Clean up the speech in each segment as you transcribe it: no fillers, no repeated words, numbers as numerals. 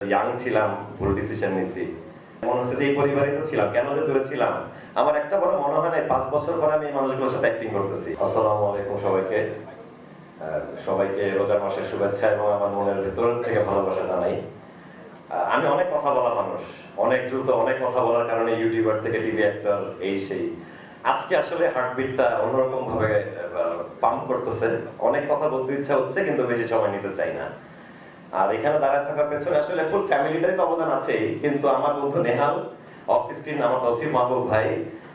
Young ছিলাম, ভুল decision নিছি। মনে হচ্ছে যে এই পরিবারেই তো ছিলাম, কেন যে দূরে ছিলাম। আমার একটা বড় মনে হয় না 5 বছর পরে আমি এই মানুষগুলোর সাথে অ্যাক্টিং করতেছি। আসসালামু আলাইকুম সবাইকে। সবাইকে রোজার মাসের শুভেচ্ছা এবং আমার মনের ভেতর থেকে ভালোবাসা জানাই। আমি অনেক কথা বলা মানুষ, অনেক দ্রুত অনেক কথা বলার কারণে ইউটিউবার থেকে টিভি অ্যাক্টর এই সেই। আজকে আসলে হার্টবিটটা অন্যরকম ভাবে পাম্প করতেছে। অনেক কথা বলতে ইচ্ছা হচ্ছে কিন্তু বেশি সময় নিতে চাই না। আর এখানে দাঁড়ায় থাকার পেছনে আসলে ফুল ফ্যামিলিটারই তো অবদান আছে, কিন্তু আমার বন্ধু নেহাল, অফ স্ক্রিন আমার তসিফ মাহবুব ভাই,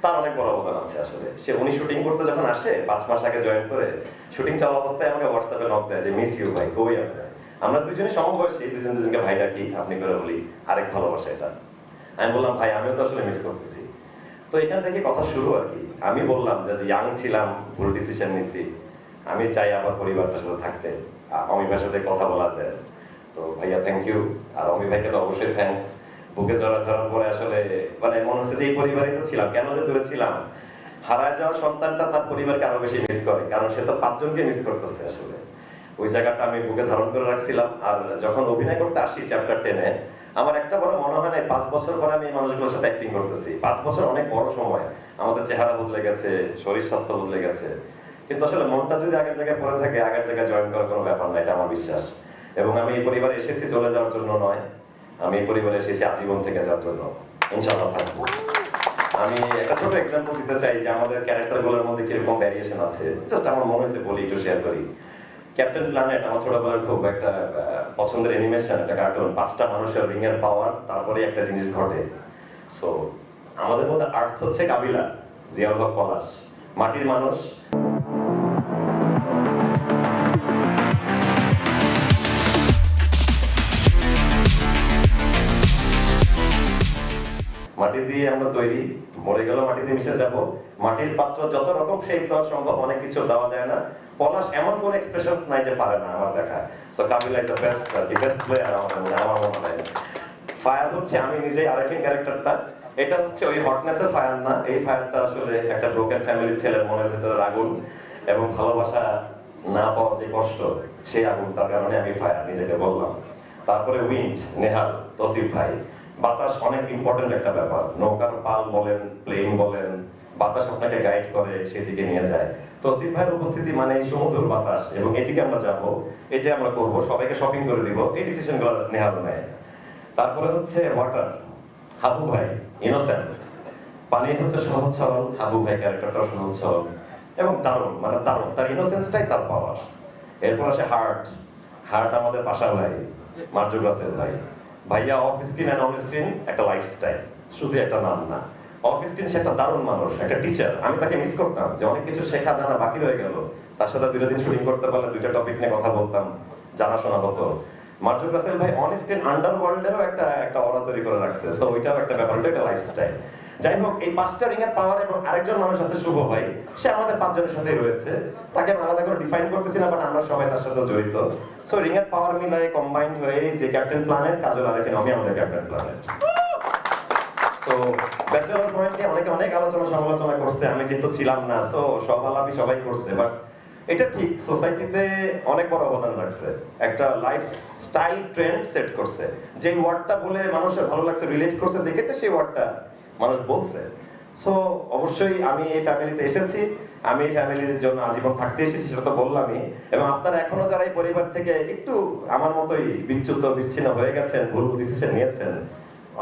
তার অনেক বড় অবদান আছে। আসলে উনি শুটিং করতে যখন আসে 5 মাস আগে জয়েন করে, শুটিং চলা অবস্থায় আমাকে হোয়াটসঅ্যাপে নক দেয় যে মিস ইউ ভাই, কই আপনারা। আমরা দুজনে সমবয়সী, দুজনকে ভাই ডাকি, আপনি করে বলি, আরেক ভালোবাসা এটা। আমি বললাম ভাই আমিও তো আসলে মিস করতেছি। তো এখান থেকে কথা শুরু আর কি। আমি বললাম যে ইয়াং ছিলাম, ভুল ডিসিশন নিছি, আমি চাই আবার পরিবারটার সাথে থাকতে, অমি ভাইয়ের সাথে কথা বলা দেয়। তো ভাইয়া থ্যাংক ইউ, আর অমি ভাইকে তো অবশ্যই থ্যাঙ্কস। বুকে জড়া ধরার পরে আসলে মানে মনে হচ্ছে যে এই পরিবারই তো ছিলাম, কেন যে দূরে ছিলাম। হারায় যাওয়া সন্তানটা তার পরিবারকে আরো বেশি মিস করে, কারণ সে তো 5 জনকে মিস করতেছে। আসলে ওই জায়গাটা আমি বুকে ধারণ করে রাখছিলাম। আর যখন অভিনয় করতে আসি চ্যাপ্টার 10-এ, আমার একটা বড় মনে হয় না 5 বছর পরে আমি এই মানুষগুলোর সাথে অ্যাক্টিং করতেছি। 5 বছর অনেক বড় সময়। আমাদের চেহারা বদলে গেছে, শরীর স্বাস্থ্য বদলে গেছে, কিন্তু আসলে মনটা যদি আগের জায়গায় পড়ে থাকে, আগের জায়গায় জয়েন করার কোনো ব্যাপার না, এটা আমার বিশ্বাস। এবং আমি এই পরিবারে এসেছি চলে যাওয়ার জন্য নয়, আমি এই পরিবারে এসেছি আজীবন থেকে যাওয়ার জন্য। ইনশাআল্লাহ থাকবো। আমি একটা ছোট এক্সাম্পল দিতে চাই যে আমাদের ক্যারেক্টারগুলোর মধ্যে কিরকম ভ্যারিয়েশন আছে। জাস্ট আমার মনে হয়েছে বলি, একটু শেয়ার করি। ক্যাপ্টেন প্ল্যানেট আমার ছোটবেলার খুব একটা পছন্দের অ্যানিমেশন, একটা কার্টুন। 5টা মানুষের রিং এর পাওয়ার, তারপরে একটা জিনিস ঘটে। সো আমাদের মধ্যে আর্থ হচ্ছে কাবিলা, জিয়াউল হক পলাশ, মাটির মানুষ। মাটি দিয়ে আমরা তৈরি, মরে গেল মাটিতে মিশে যাব। মাটির পাত্র যত রকম শেপ দেওয়া সম্ভব, অনেক কিছু দেওয়া যায় না। পলাশ এমন কোন এক্সপ্রেশনস নাই যে পারে না আমার দেখা। So Kabila is the best player আমার মনে হয়। ফায়ার হচ্ছে আমি নিজেই আরেফিন ক্যারেক্টারটা। এটা হচ্ছে ওই হটনেসের ফায়ার না, এই ফায়ারটা আসলে একটা ব্রোকেন ফ্যামিলির ছেলের মনের ভিতরের আগুন এবং ভালোবাসা না পাওয়ার যে কষ্ট, সেই আগুন, তার কারণে আমি ফায়ার নিজেকে বললাম। তারপরে উইন্ড, নেহাল, তসিফ ভাই। বাতাস অনেক ইম্পর্টেন্ট একটা ব্যাপার। নৌকার পাল বলেন, প্লেন বলেন, বাতাস আপনাকে গাইড করে, সেদিকে নিয়ে যায়। তসিফ ভাইয়ের উপস্থিতি মানে এই সমুদ্র বাতাস, এবং এদিকে আমরা যাব, এটাই আমরা করব, সবাইকে শপিং করে দিব, এই ডিসিশনগুলো নেহাল নেয়। তারপরে হচ্ছে ওয়াটার, হাবু ভাই, ইনোসেন্স। পানি হচ্ছে সহজ সরল, হাবু ভাই ক্যারেক্টারটাও সহজ সরল এবং দারুণ, মানে দারুণ, তার ইনোসেন্সটাই তার পাওয়ার। এরপর আসে হার্ট। হার্ট আমাদের পাশা ভাই, মার্জুক রাসেল ভাই। ভাইয়া off screen and on screen একটা লাইফস্টাইল, শুধু একটা নাম না। অফ স্ক্রিন সে একটা দারুণ মানুষ, একটা টিচার। আমি তাকে মিস করতাম যে অনেক কিছু শেখা জানা বাকি রয়ে গেল। তার সাথে 2 দিন শুটিং করতে পারলে 2টা টপিক নিয়ে কথা বলতাম, জানাশোনা হতো। মার্জুক রাসেল ভাই অন স্ক্রিন আন্ডারওয়ার্ল্ডেরও একটা অরা তৈরি করে রাখছে। সো ওইটাও একটা ব্যাপার, ওইটা একটা লাইফস্টাইল। যাই হোক, এই 5টা রিং এর পাওয়ার এবং আরেকজন মানুষ আছে শুভ ভাই, সে আমাদের 5 জনের সাথেই রয়েছে। তাকে আমি আলাদা করে ডিফাইন করতেছি না, বাট আমরা সবাই তার সাথে জড়িত। সো রিং এর পাওয়ার মিলায় কম্বাইন্ড হয়ে যে ক্যাপ্টেন প্ল্যানেট, কাজল আরেফিন, আমি আমাদের captain planet. So bachelor point নিয়ে অনেকে অনেক আলোচনা সমালোচনা করছে, আমি যেহেতু ছিলাম না। সো সব আলাপি সবাই করছে, বাট এটা ঠিক সোসাইটিতে অনেক বড় অবদান রাখছে। একটা লাইফ স্টাইল ট্রেন্ড সেট করছে। যে ওয়ার্ডটা বলে মানুষের ভালো লাগছে, রিলেট করছে দেখে তো সেই ওয়ার্ডটা মানুষ বলছে। সো অবশ্যই আমি এই ফ্যামিলিতে এসেছি, আমি এই ফ্যামিলির জন্য আজীবন থাকতে এসেছি, সেটা তো বললামই। এবং আপনারা এখনো যারা এই পরিবার থেকে একটু আমার মতোই বিচ্যুত বিচ্ছিন্ন হয়ে গেছেন, ভুল ডিসিশন নিয়েছেন,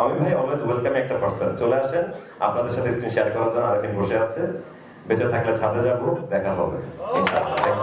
আমি ভাই অলওয়েজ ওয়েলকাম একটা পারসন। চলে আসেন, আপনাদের সাথে স্ক্রিন শেয়ার করার জন্য আরেফিন বসে আছে। বেঁচে থাকলে ছাদে যাবো, দেখা হবে ইনশাআল্লাহ।